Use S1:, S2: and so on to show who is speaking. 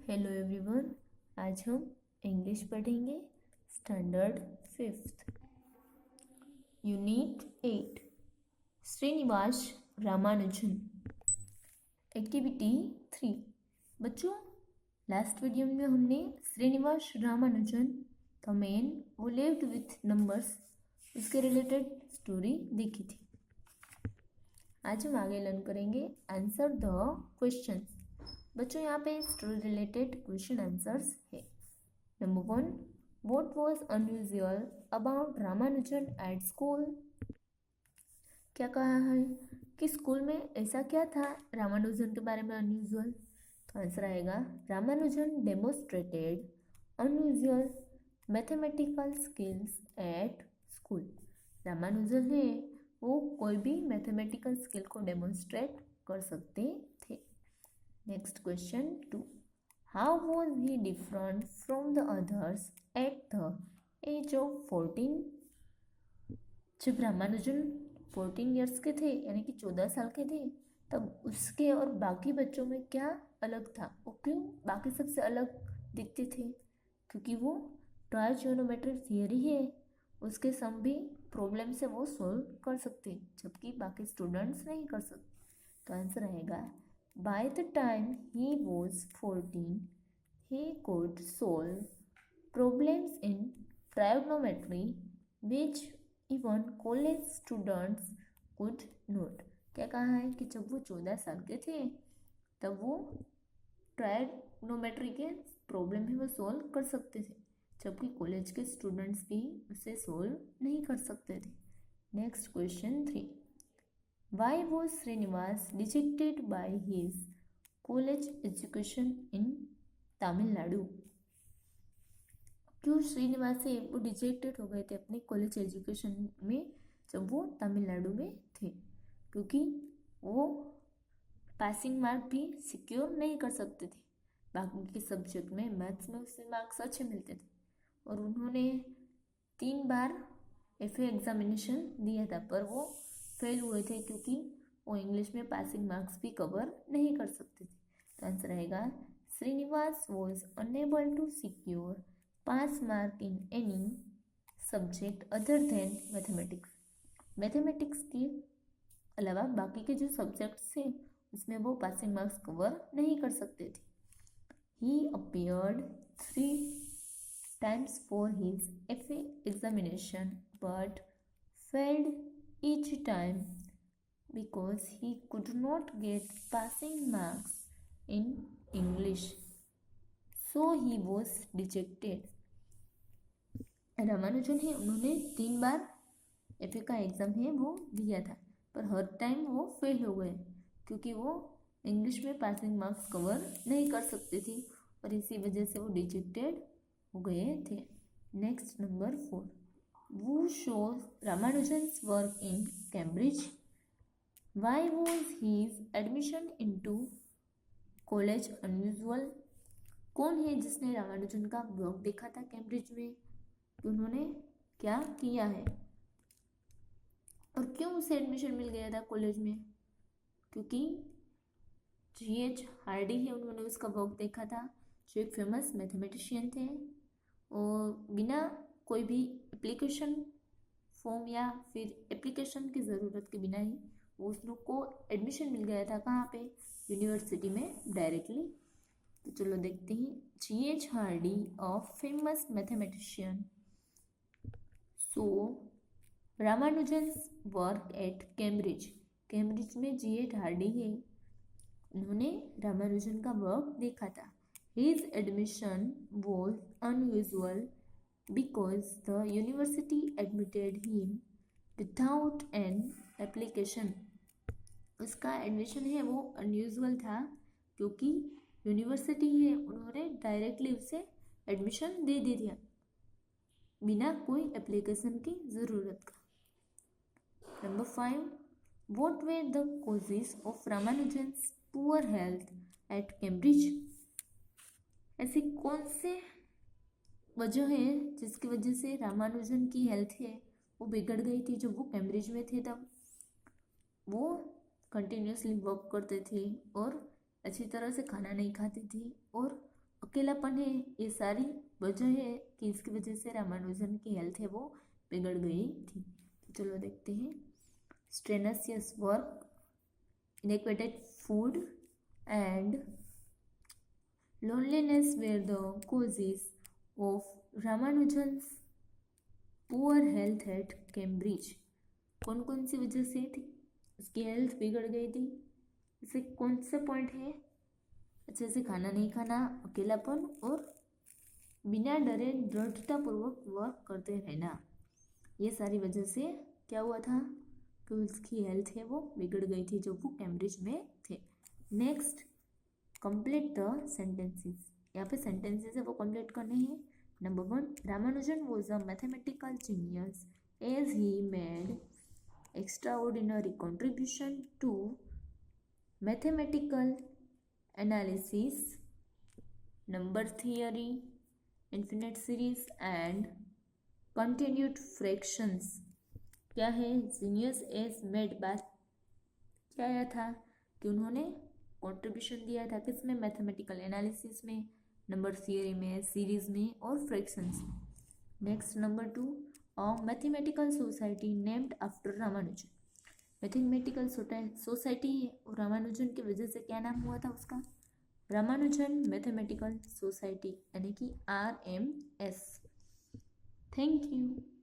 S1: Hello everyone. आज हम इंग्लिश पढ़ेंगे standard 5th unit 8 Srinivasa Ramanujan. Activity 3। बच्चों, लास्ट वीडियो में हमने Srinivasa Ramanujan the man who lived with numbers उसके रिलेटेड स्टोरी देखी थी। आज हम आगे लर्न करेंगे आंसर द क्वेश्चंस। बच्चों, यहाँ पे स्टोरी रिलेटेड क्वेश्चन आंसर्स है। Number 1, what was unusual about Ramanujan at school. क्या कहा है कि स्कूल में ऐसा क्या था रामानुजन के बारे में अनयूजुअल। तो आंसर आएगा Ramanujan demonstrated unusual mathematical skills at school. Ramanujan है वो कोई भी मैथमेटिकल स्किल को डेमोन्स्ट्रेट कर सकते थे। Next question 2, how was he different from the others at the age of 14। जब रामानुजन 14 ईयर्स के थे यानी कि 14 साल के थे, तब उसके और बाकी बच्चों में क्या अलग था, वो क्यों बाकी सबसे अलग दिखते थे। क्योंकि वो ट्राइगोनोमेट्रिक थियरी है, उसके सम भी प्रॉब्लम से वो सॉल्व कर सकते जबकि बाकी स्टूडेंट्स नहीं कर सकते। तो आंसर आएगा by the time he was 14 he could solve problems in trigonometry which even college students could not। क्या कहा है कि जब वो 14 साल के थे तब वो ट्राइगोनोमेट्री के प्रॉब्लम भी वो सॉल्व कर सकते थे जबकि कॉलेज के स्टूडेंट्स भी उसे सॉल्व नहीं कर सकते थे। Next question 3, why was Srinivas dejected by his college education in Tamil Nadu। क्यों श्रीनिवास से वो डिजेक्टेड हो गए थे अपने कॉलेज एजुकेशन में जब वो तमिलनाडु में थे। क्योंकि वो पासिंग मार्क भी सिक्योर नहीं कर सकते थे। बाकी के सब्जेक्ट में मैथ्स में उससे मार्क्स अच्छे मिलते थे और उन्होंने 3 बार FA एग्जामिनेशन दिया था पर वो फेल हुए थे क्योंकि वो इंग्लिश में पासिंग मार्क्स भी कवर नहीं कर सकते थे। तो आंसर आएगा Srinivasa was unable to secure pass mark in any subject other than mathematics. Mathematics के अलावा बाकी के जो सब्जेक्ट्स थे उसमें वो पासिंग मार्क्स कवर नहीं कर सकते थे। ही appeared 3 times for his FA examination but failed each time because he could not get passing marks in English, so he was dejected। Ramanujan है उन्होंने 3 बार FA का एग्ज़ाम है वो दिया था पर हर टाइम वो फेल हो गए क्योंकि वो इंग्लिश में पासिंग मार्क्स कवर नहीं कर सकते थे और इसी वजह से वो डिजेक्टेड हो गए थे। Next number 4, who shows Ramanujan's work in Cambridge। Why was his admission into college unusual। कौन है जिसने रामानुजन का वर्क देखा था कैम्ब्रिज में कि उन्होंने क्या किया है और क्यों उसे एडमिशन मिल गया था कॉलेज में। क्योंकि GH हार्डी है उन्होंने उसका वर्क देखा था जो एक फेमस मैथमेटिशियन थे और बिना कोई भी एप्लीकेशन फॉर्म या फिर एप्लीकेशन की ज़रूरत के बिना ही वो उस लोग को एडमिशन मिल गया था कहाँ पे, यूनिवर्सिटी में डायरेक्टली। तो चलो देखते हैं। GH Hardy of famous mathematician. So Ramanujan's work at Cambridge. Cambridge में GH हार्डी है, उन्होंने रामानुजन का वर्क देखा था। His admission was unusual because the university admitted him without an application। उसका एडमिशन है वो अनयूजुअल था क्योंकि यूनिवर्सिटी है उन्होंने डायरेक्टली उसे एडमिशन दे दिया बिना कोई एप्लीकेशन की ज़रूरत का। Number 5, what were the causes of Ramanujan's poor health at Cambridge। ऐसी कौन से वजह है जिसकी वजह से रामानुजन की हेल्थ है वो बिगड़ गई थी जब वो कैम्ब्रिज में थे। तब वो कंटिन्यूसली वर्क करते थे और अच्छी तरह से खाना नहीं खाते थे और अकेलापन है, ये सारी वजह है कि इसकी वजह से रामानुजन की हेल्थ है वो बिगड़ गई थी। तो चलो देखते हैं। Strenuous work, inadequate food and loneliness were the causes of Ramanujan's poor health at Cambridge। कौन कौन सी वजह से थी उसकी हेल्थ बिगड़ गई थी? इसे कौन सा पॉइंट है? अच्छे से खाना नहीं खाना, अकेलापन और बिना डरे दृढ़तापूर्वक वर्क करते रहना, ये सारी वजह से क्या हुआ था कि उसकी हेल्थ है वो बिगड़ गई थी जो वो कैम्ब्रिज में थे। Next, complete the sentences. यहाँ पे सेंटेंसेस है वो कंप्लीट करने हैं। Number 1, Ramanujan was a mathematical genius as he made extraordinary contribution to mathematical analysis, number theory, infinite series and continued fractions। क्या है? जीनियस एज मेड, बात क्या आया था कि उन्होंने कंट्रीब्यूशन दिया था किसमें? मैथमेटिकल एनालिसिस में, नंबर थियरी में, सीरीज में और फ्रैक्शंस में। Next number 2, mathematical society named after Ramanujan. Mathematical society और रामानुजन की वजह से क्या नाम हुआ था उसका? रामानुजन मैथमेटिकल सोसाइटी, यानी कि RMS। Thank you.